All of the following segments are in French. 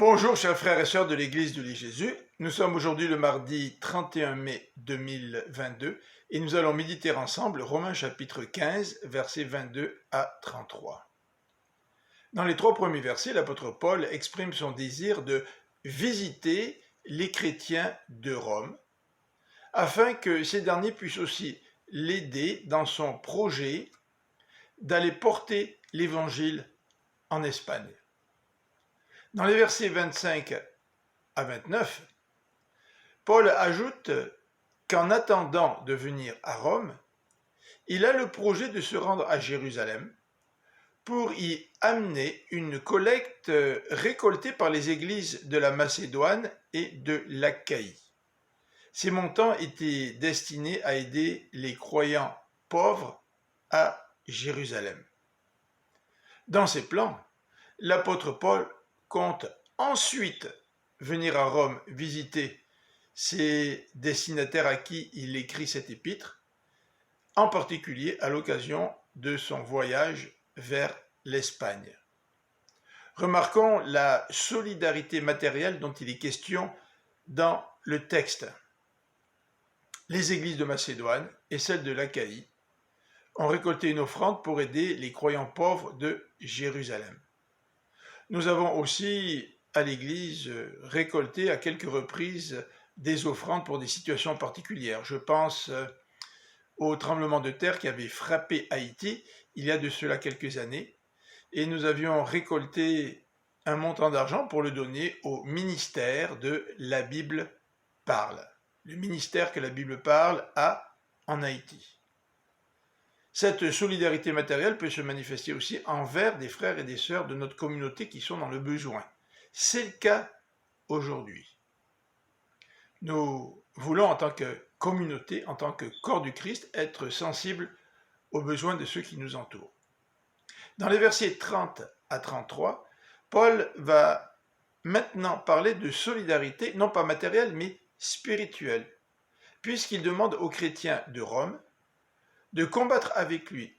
Bonjour chers frères et sœurs de l'Église de Jésus. Nous sommes aujourd'hui le mardi 31 mai 2022 et nous allons méditer ensemble Romains chapitre 15, versets 22 à 33. Dans les trois premiers versets, l'apôtre Paul exprime son désir de visiter les chrétiens de Rome afin que ces derniers puissent aussi l'aider dans son projet d'aller porter l'évangile en Espagne. Dans les versets 25 à 29, Paul ajoute qu'en attendant de venir à Rome, il a le projet de se rendre à Jérusalem pour y amener une collecte récoltée par les églises de la Macédoine et de l'Achaïe. Ces montants étaient destinés à aider les croyants pauvres à Jérusalem. Dans ses plans, l'apôtre Paul compte ensuite venir à Rome visiter ces destinataires à qui il écrit cette épître, en particulier à l'occasion de son voyage vers l'Espagne. Remarquons la solidarité matérielle dont il est question dans le texte. Les églises de Macédoine et celles de l'Achaïe ont récolté une offrande pour aider les croyants pauvres de Jérusalem. Nous avons aussi, à l'Église, récolté à quelques reprises des offrandes pour des situations particulières. Je pense au tremblement de terre qui avait frappé Haïti il y a de cela quelques années, et nous avions récolté un montant d'argent pour le donner au ministère de La Bible Parle, le ministère que la Bible Parle a en Haïti. Cette solidarité matérielle peut se manifester aussi envers des frères et des sœurs de notre communauté qui sont dans le besoin. C'est le cas aujourd'hui. Nous voulons, en tant que communauté, en tant que corps du Christ, être sensibles aux besoins de ceux qui nous entourent. Dans les versets 30 à 33, Paul va maintenant parler de solidarité, non pas matérielle, mais spirituelle, puisqu'il demande aux chrétiens de Rome de combattre avec lui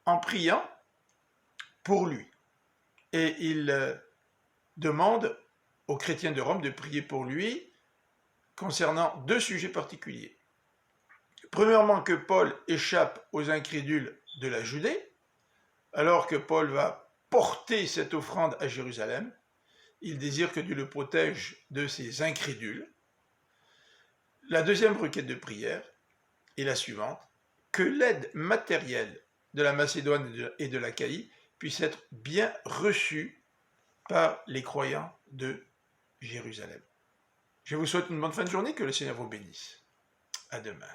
en priant pour lui. Et il demande aux chrétiens de Rome de prier pour lui concernant deux sujets particuliers. Premièrement, que Paul échappe aux incrédules de la Judée, alors que Paul va porter cette offrande à Jérusalem. Il désire que Dieu le protège de ces incrédules. La deuxième requête de prière est la suivante: que l'aide matérielle de la Macédoine et de l'Achaïe puisse être bien reçue par les croyants de Jérusalem. Je vous souhaite une bonne fin de journée, que le Seigneur vous bénisse. À demain.